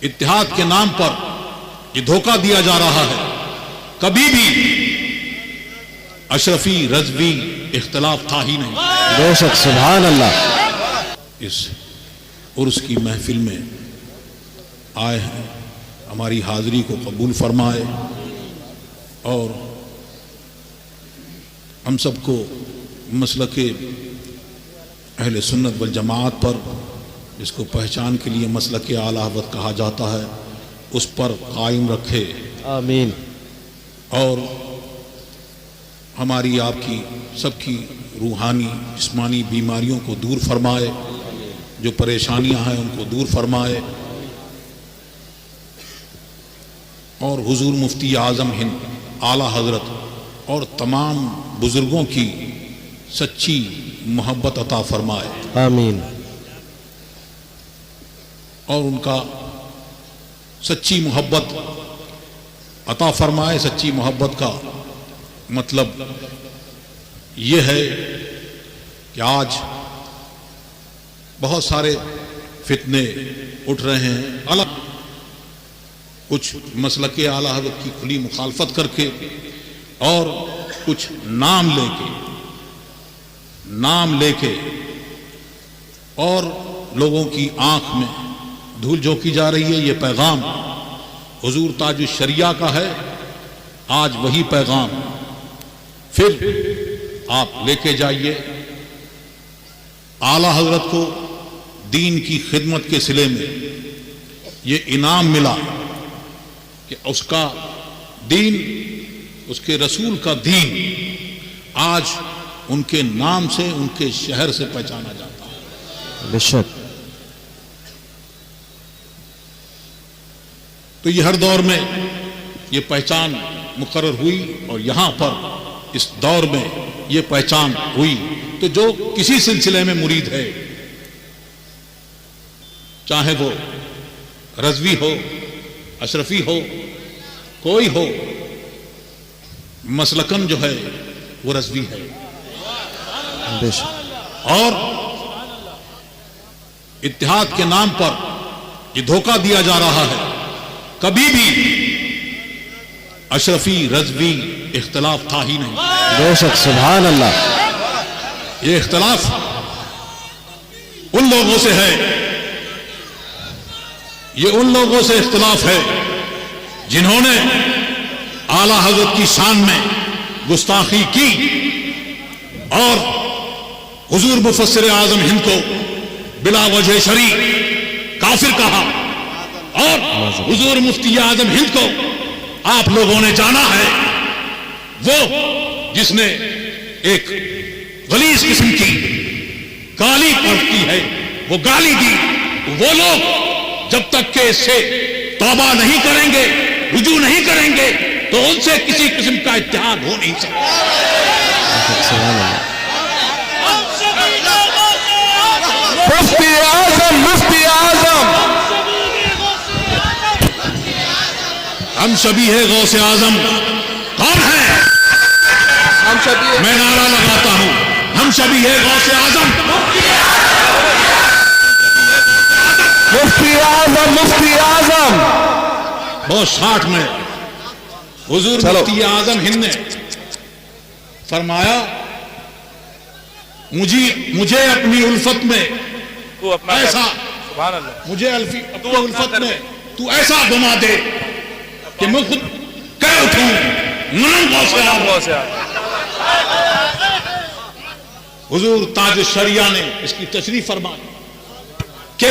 اتحاد کے نام پر یہ دھوکہ دیا جا رہا ہے. کبھی بھی اشرفی رضوی اختلاف تھا ہی نہیں. بے شک سبحان اللہ. اس عرس کی محفل میں آئے ہیں, ہماری حاضری کو قبول فرمائے اور ہم سب کو مسلک اہل سنت والجماعت پر, جس کو پہچان کے لیے مسلک اعلی حضرت کہا جاتا ہے, اس پر قائم رکھے. آمین. اور ہماری آپ کی سب کی روحانی جسمانی بیماریوں کو دور فرمائے, جو پریشانیاں ہیں ان کو دور فرمائے, اور حضور مفتی اعظم ہند اعلی حضرت اور تمام بزرگوں کی سچی محبت عطا فرمائے. آمین. اور ان کا سچی محبت عطا فرمائے. سچی محبت کا مطلب یہ ہے کہ آج بہت سارے فتنے اٹھ رہے ہیں, الگ کچھ مسلک اعلی حضرت کی کھلی مخالفت کر کے, اور کچھ نام لے کے اور لوگوں کی آنکھ میں دھول جھونکی جا رہی ہے. یہ پیغام حضور تاج الشریعہ کا ہے. آج وہی پیغام پھر آپ لے کے جائیے. اعلی حضرت کو دین کی خدمت کے صلے میں یہ انعام ملا کہ اس کا دین, اس کے رسول کا دین آج ان کے نام سے, ان کے شہر سے پہچانا جاتا ہے. بے شک. تو یہ ہر دور میں یہ پہچان مقرر ہوئی, اور یہاں پر اس دور میں یہ پہچان ہوئی. تو جو کسی سلسلے میں مرید ہے, چاہے وہ رضوی ہو, اشرفی ہو, کوئی ہو, مسلکن جو ہے وہ رضوی ہے. بے شک. اور اتحاد کے نام پر یہ دھوکہ دیا جا رہا ہے. کبھی بھی اشرفی رضوی اختلاف تھا ہی نہیں. بے شک سبحان اللہ. یہ اختلاف ان لوگوں سے ہے, یہ ان لوگوں سے اختلاف ہے جنہوں نے اعلی حضرت کی شان میں گستاخی کی اور حضور مفسر اعظم ہند کو بلا وجہ شرعی کافر کہا, اور حضور مفتی اعظم ہند کو آپ لوگوں نے جانا ہے وہ جس نے ایک غلیظ قسم کی گالی پڑتی ہے, وہ گالی دی. وہ لوگ جب تک کہ اس سے توبہ نہیں کریں گے, رجوع نہیں کریں گے, تو ان سے کسی قسم کا اتحاد ہو نہیں سکتا. مفتی اعظم, مفتی اعظم. ہم شبیہ غوث اعظم کون ہیں؟ میں نعرہ لگاتا ہوں, ہم شبیہ غوث اعظم. مفتی اعظم, مفتی اعظم. بہت 60 میں حضور مفتی اعظم ہند نے فرمایا, مجھے اپنی الفت میں ایسا, مجھے اپنی الفت میں تو ایسا بنا دے کہ میں خود کہہ اٹھوں نام غوث اعظم. حضور تاج الشریعہ نے اس کی تشریح فرمائی کہ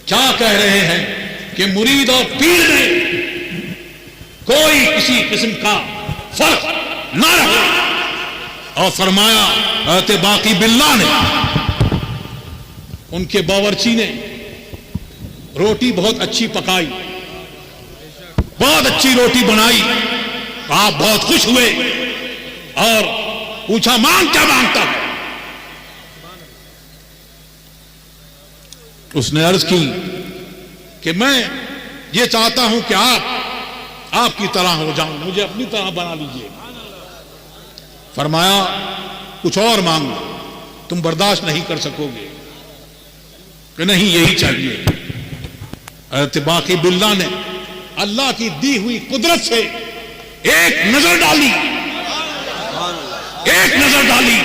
کیا کہہ رہے ہیں کہ مرید اور پیر میں کوئی کسی قسم کا فرق نہ رہے, اور فرمایا حضرت باقی باللہ نے, ان کے باورچی نے روٹی بہت اچھی پکائی, بہت اچھی روٹی بنائی, آپ بہت خوش ہوئے اور پوچھا مانگ کیا مانگتا. اس نے عرض کی کہ میں یہ چاہتا ہوں کہ آپ کی طرح ہو جاؤں, مجھے اپنی طرح بنا لیجئے. فرمایا کچھ اور مانگو, تم برداشت نہیں کر سکو گے. کہ نہیں یہی چاہیے. حضرت باقی باللہ نے اللہ کی دی ہوئی قدرت سے ایک نظر ڈالی، ایک نظر ڈالی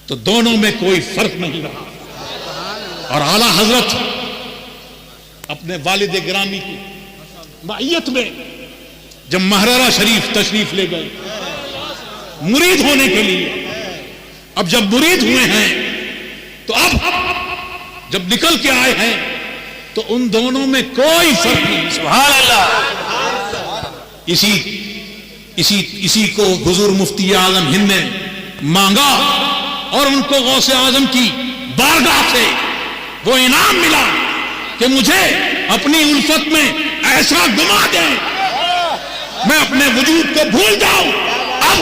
تو دونوں میں کوئی فرق نہیں رہا. اور اعلی حضرت اپنے والد گرامی کی معیت میں جب مہررہ شریف تشریف لے گئے مرید ہونے کے لیے، اب جب مرید ہوئے ہیں تو اب جب نکل کے آئے ہیں تو ان دونوں میں کوئی فرق نہیں. سبحان اللہ. اسی کو حضور مفتی اعظم ہند نے مانگا اور ان کو غوث اعظم کی بارگاہ سے وہ انعام ملا کہ مجھے اپنی الفت میں ایسا گما دیں میں اپنے وجود کو بھول جاؤں. اب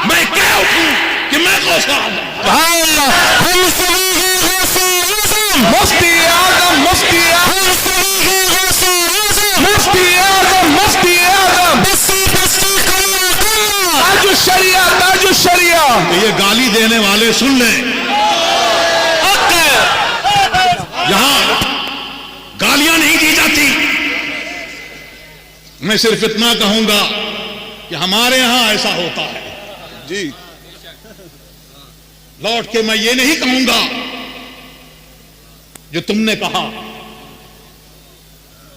میں کہہ اٹھوں کہ میں غوث اعظم. سبحان اللہ. ہم سبھی ہیں غوث اعظم. مفتی اعظم، مفتی اعظم، مفتی اعظم، مفتی اعظم، تاج الشریعہ، تاج الشریعہ. یہ گالی دینے والے سن لیں، یہاں گالیاں نہیں دی جاتی. میں صرف اتنا کہوں گا کہ ہمارے ہاں ایسا ہوتا ہے جی. لوٹ کے میں یہ نہیں کہوں گا جو تم نے کہا،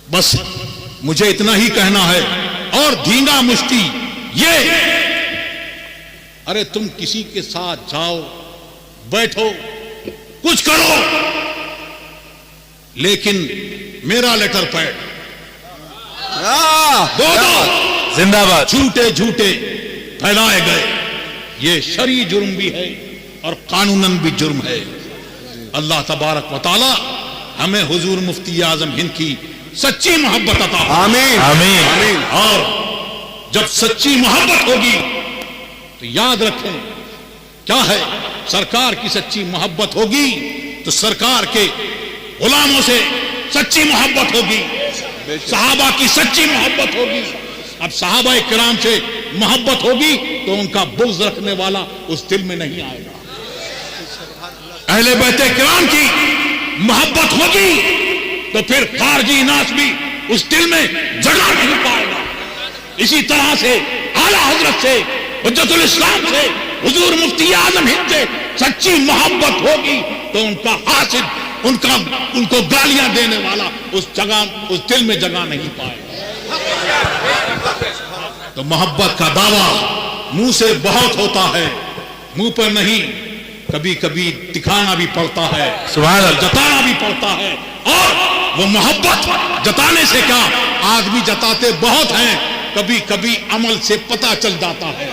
بس مجھے اتنا ہی کہنا ہے. اور دھینگا مشتی یہ، ارے تم کسی کے ساتھ جاؤ بیٹھو کچھ کرو لیکن میرا لیٹر پیڈ دو زندہ باد. جھوٹے جھوٹے پھیلائے گئے، یہ شرعی جرم بھی ہے اور قانوناً بھی جرم ہے. اللہ تبارک و تعالی ہمیں حضور مفتی اعظم ہند کی سچی محبت عطا. آمین آمین. اور جب سچی محبت ہوگی تو یاد رکھیں کیا ہے، سرکار کی سچی محبت ہوگی تو سرکار کے غلاموں سے سچی محبت ہوگی، صحابہ کی سچی محبت ہوگی. اب صحابہ کرام سے محبت ہوگی تو ان کا بغض رکھنے والا اس دل میں نہیں آئے گا. اہل بیت کرام کی محبت ہوگی تو پھر خارجی ناس بھی اس دل میں جگہ نہیں پائے گا. اسی طرح سے اعلیٰ حضرت سے، حجت الاسلام سے، حضور مفتی اعظم ہند سے سچی محبت ہوگی تو ان کا حاسد، ان کو گالیاں دینے والا اس دل میں جگہ نہیں پائے گا. تو محبت کا دعویٰ منہ سے بہت ہوتا ہے، منہ پر نہیں، کبھی کبھی دکھانا بھی پڑتا ہے، سبحان اللہ، جتانا بھی پڑتا ہے. اور وہ محبت جتانے سے کیا، آدمی جتاتے بہت ہیں، کبھی کبھی عمل سے پتہ چل جاتا ہے،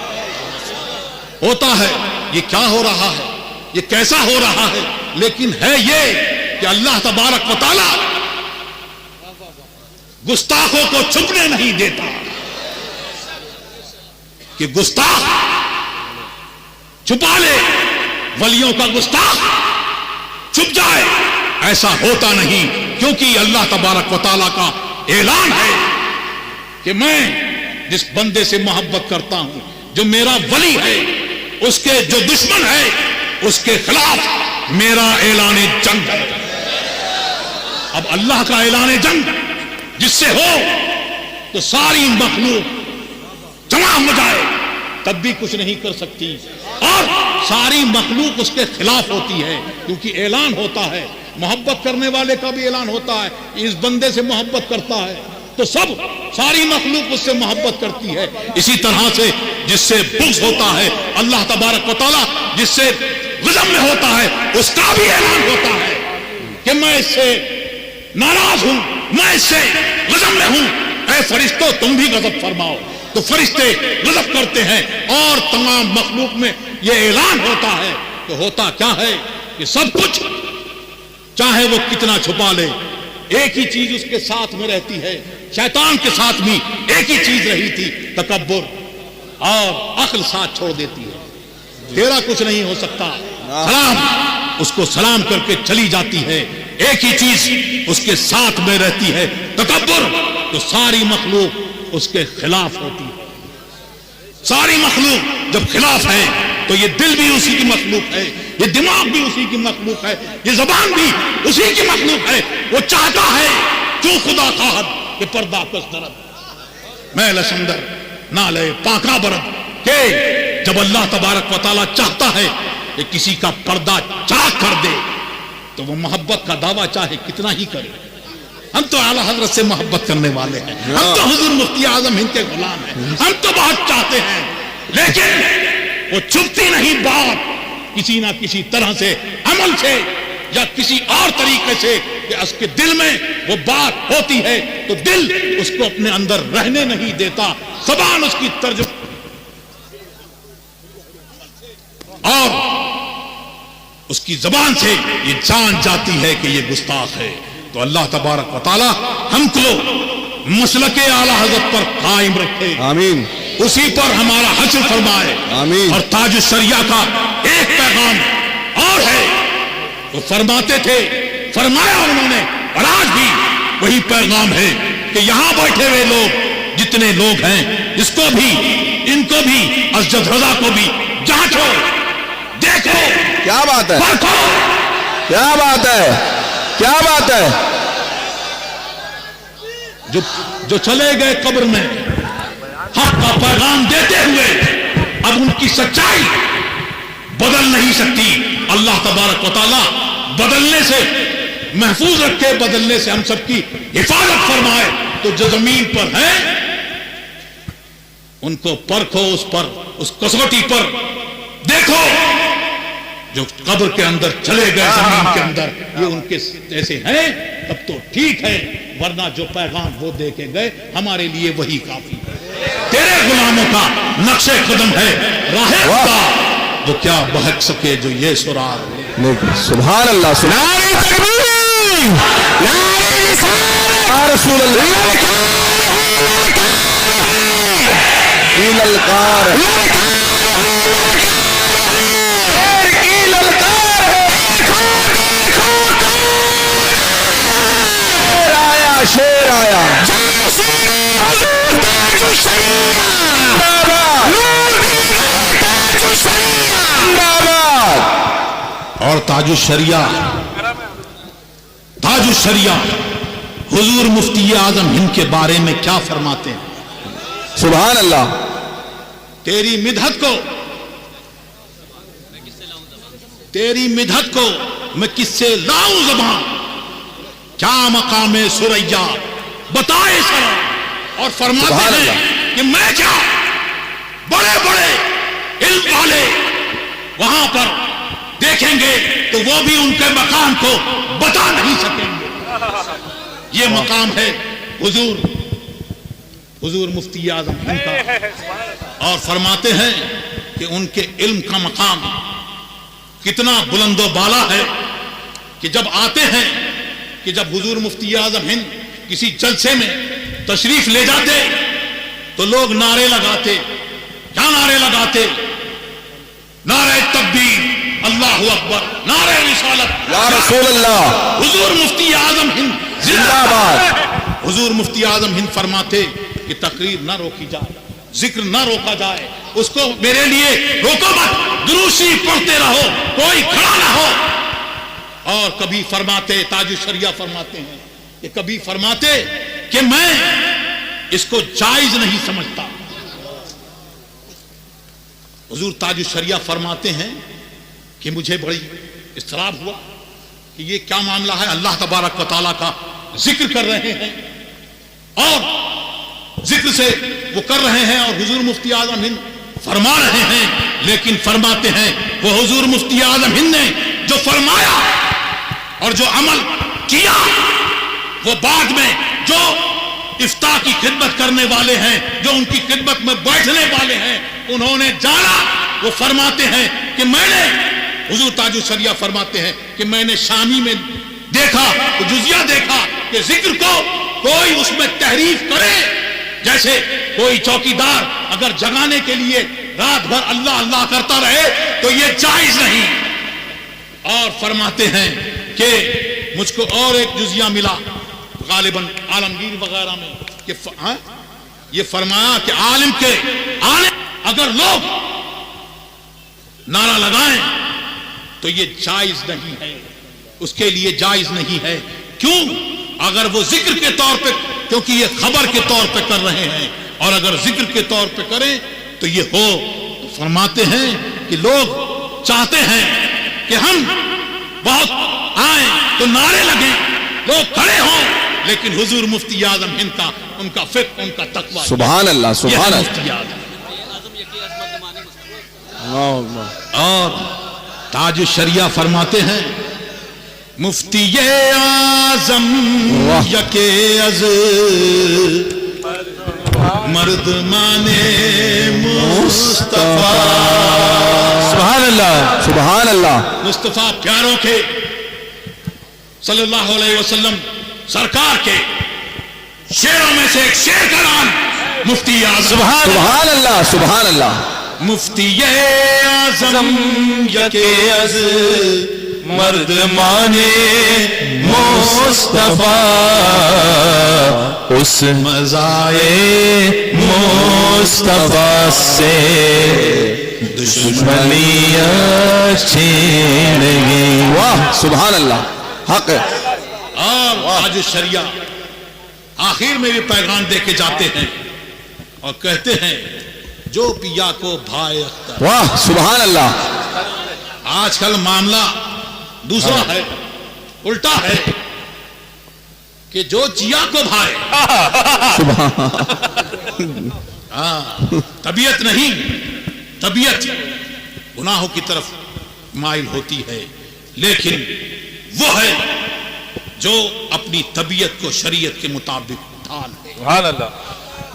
ہوتا ہے یہ کیا ہو رہا ہے، یہ کیسا ہو رہا ہے. لیکن ہے یہ کہ اللہ تبارک و تعالی گستاخوں کو چھپنے نہیں دیتا کہ گستاخ چھپا لے، ولیوں کا گستاخ چھپ جائے، ایسا ہوتا نہیں. کیونکہ اللہ تبارک و تعالیٰ کا اعلان ہے کہ میں جس بندے سے محبت کرتا ہوں، جو میرا ولی ہے، اس کے جو دشمن ہے اس کے خلاف میرا اعلان جنگ ہے. اب اللہ کا اعلان جنگ جس سے ہو تو ساری مخلوق جمع ہو جائے تب بھی کچھ نہیں کر سکتی، اور ساری مخلوق اس کے خلاف ہوتی ہے. کیونکہ اعلان ہوتا ہے، محبت کرنے والے کا بھی اعلان ہوتا ہے، اس بندے سے محبت کرتا ہے تو ساری مخلوق اس سے محبت کرتی ہے. اسی طرح سے جس سے بغض ہوتا ہے، اللہ تبارک و تعالیٰ جس سے غضب میں ہوتا ہے، اس کا بھی اعلان ہوتا ہے کہ میں اس سے ناراض ہوں، میں اس سے غضب میں ہوں. اے فرشتوں تم بھی غضب فرماؤ. تو فرشتے غضب کرتے ہیں اور تمام مخلوق میں یہ اعلان ہوتا ہے. تو ہوتا کیا ہے کہ سب کچھ چاہے وہ کتنا چھپا لے، ایک ہی چیز اس کے ساتھ میں رہتی ہے. شیطان کے ساتھ بھی ایک ہی چیز رہی تھی، تکبر، اور عقل ساتھ چھوڑ دیتی ہے. تیرا کچھ نہیں ہو سکتا، سلام، اس کو سلام کر کے چلی جاتی ہے. ایک ہی چیز اس کے ساتھ میں رہتی ہے، تکبر. تو ساری مخلوق اس کے خلاف ہوتی ہے. ساری مخلوق جب خلاف ہے تو یہ دل بھی اسی کی مخلوق ہے، یہ دماغ بھی اسی کی مخلوق ہے، یہ زبان بھی اسی کی مخلوق ہے. وہ چاہتا ہے جو خدا خواہد کہ پردہ کس درد میں لسندر نہ لے پاکا برد کہ جب اللہ تبارک و تعالیٰ چاہتا ہے کہ کسی کا پردہ چاک کر دے تو وہ محبت کا دعویٰ چاہے کتنا ہی کرے. ہم تو اعلیٰ حضرت سے محبت کرنے والے ہیں, ہم تو حضور مفتی اعظم ہند کے غلام ہیں, ہم تو بہت چاہتے ہیں, لیکن وہ چھپتی نہیں بات کسی نہ کسی طرح سے, عمل سے یا کسی اور طریقے سے, کہ اس کے دل میں وہ بات ہوتی ہے تو دل اس کو اپنے اندر رہنے نہیں دیتا, زبان اس کی ترجمہ اور اس کی زبان سے یہ جان جاتی ہے کہ یہ گستاخ ہے. تو اللہ تبارک و تعالی ہم کو مسلک اعلیٰ حضرت پر قائم رکھے, آمین, اسی پر ہمارا حشر فرمائے, آمین. اور تاج الشریعہ کا ایک پیغام اور ہے, وہ فرماتے تھے, فرمایا انہوں نے, اور آج بھی وہی پیغام ہے کہ یہاں بیٹھے ہوئے لوگ جتنے لوگ ہیں, اس کو بھی, ان کو بھی, اسجد رضا کو بھی جانچو, دیکھو, کیا بات ہے, پرکھو, کیا بات ہے, کیا بات ہے. جو چلے گئے قبر میں حق کا پیغام دیتے ہوئے, اب ان کی سچائی بدل نہیں سکتی. اللہ تبارک و تعالی بدلنے سے محفوظ رکھے, بدلنے سے ہم سب کی حفاظت فرمائے. تو جو زمین پر ہیں ان کو پرکھو, اس پر, اس کسوٹی پر دیکھو. جو قبر کے اندر چلے گئے زمین کے اندر, یہ ان کے جیسے ہیں تب تو ٹھیک ہے, ورنہ جو پیغام وہ دے کے گئے ہمارے لیے وہی کافی ہے. تیرے غلاموں کا نقش قدم ہے راہ خدا, وہ کیا بہک سکے جو یہ سراغ. سبحان اللہ, سبحان تکبیر, یا رسول اللہ, للکار شیر آیا, اور تاج الشریعہ, تاج الشریعہ حضور مفتی اعظم ہند کے بارے میں کیا فرماتے ہیں. سبحان اللہ. تیری مدحت کو, تیری مدحت کو میں کس سے لاؤں زبان, کیا مقام سریا بتائے سر. اور فرماتے ہیں کہ میں کیا, بڑے بڑے علم والے وہاں پر دیکھیں گے تو وہ بھی ان کے مقام کو بتا نہیں سکیں گے. یہ مقام ہے حضور مفتی اعظم ہند کا, اور فرماتے ہیں کہ ان کے علم کا مقام کتنا بلند و بالا ہے کہ جب آتے ہیں, کہ جب حضور مفتی اعظم ہند کسی جلسے میں تشریف لے جاتے تو لوگ نعرے لگاتے. کیا نعرے لگاتے؟ نعرہ تکبیر, اللہ اکبر, نعرہ رسالت, یا رسول اللہ, حضور مفتی اعظم ہند زندہ باد. حضور مفتی اعظم ہند فرماتے کہ تقریر نہ روکی جائے, ذکر نہ روکا جائے, اس کو میرے لیے روکو مت, درود شریف پڑھتے رہو, کوئی کھڑا نہ ہو. اور کبھی فرماتے, تاج الشریعہ فرماتے ہیں کہ کبھی فرماتے کہ میں اس کو جائز نہیں سمجھتا. حضور تاج الشریعہ فرماتے ہیں کہ مجھے بڑی اضطراب ہوا کہ یہ کیا معاملہ ہے. اللہ تبارک و تعالیٰ کا ذکر کر رہے ہیں اور ذکر سے وہ کر رہے ہیں, اور حضور مفتی اعظم ہند فرما رہے ہیں, لیکن فرماتے ہیں وہ حضور مفتی اعظم ہند نے جو فرمایا اور جو عمل کیا, وہ بعد میں جو افتاء کی خدمت کرنے والے ہیں, جو ان کی خدمت میں بیٹھنے والے ہیں, انہوں نے جانا. وہ فرماتے ہیں کہ میں نے, حضور تاج الشریعہ فرماتے ہیں کہ میں نے شامی میں دیکھا, جزیہ دیکھا کہ ذکر کو کوئی اس میں تحریف کرے, جیسے کوئی چوکیدار اگر جگانے کے لیے رات بھر اللہ اللہ کرتا رہے تو یہ جائز نہیں. اور فرماتے ہیں کہ مجھ کو اور ایک جزیہ ملا غالباً عالمگیر وغیرہ میں, کہ یہ فرمایا کہ عالم اگر لوگ نعرہ لگائیں تو یہ جائز نہیں ہے, اس کے لیے جائز نہیں ہے کیوں؟ اگر وہ ذکر کے طور پہ، کیونکہ یہ خبر کے طور پہ کر رہے ہیں، اور اگر ذکر کے طور پہ کریں تو یہ ہو، تو فرماتے ہیں کہ لوگ چاہتے ہیں کہ ہم بہت آئیں تو نعرے لگیں، لوگ کھڑے ہوں، لیکن حضور مفتی اعظم ہند کا، ان کا فقہ، ان کا تقویٰ، سبحان اللہ، سبحان اللہ، مفتی اعظم۔ اور تاج الشریعہ فرماتے ہیں مفتی اعظم یکے از مردمان مصطفیٰ، سبحان اللہ، سبحان اللہ، مصطفیٰ پیاروں کے صلی اللہ علیہ وسلم سرکار کے شعروں میں سے ایک شعر کا نام مفتی اعظم۔ سبحان اللہ، سبحان اللہ، مفتی اعظم یکے از مردمان مصطفیٰ، اس مزائے مصطفیٰ سے دشمنیاں چھین گئی۔ واہ سبحان اللہ، حق ہے۔ اور تاج الشریعہ آخر میں بھی پیغام دے کے جاتے ہیں اور کہتے ہیں جو پیا کو بھائے اختر۔ واہ سبحان اللہ، آج کل معاملہ دوسرا ہے، الٹا ہے کہ جو چیا کو بھائے، طبیعت نہیں، طبیعت گناہوں کی طرف مائل ہوتی ہے، لیکن وہ ہے جو اپنی طبیعت کو شریعت کے مطابق ڈھال ہے۔ سبحان اللہ،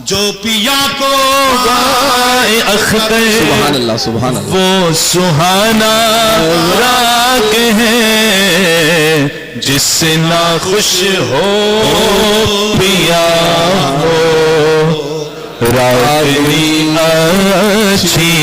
جو پیا کو بھائے اختر، سبحان اللہ، سبحان اللہ، وہ سہانا راگ ہے جس سے نہ خوش ہو پیا ہو، راگنی اچھی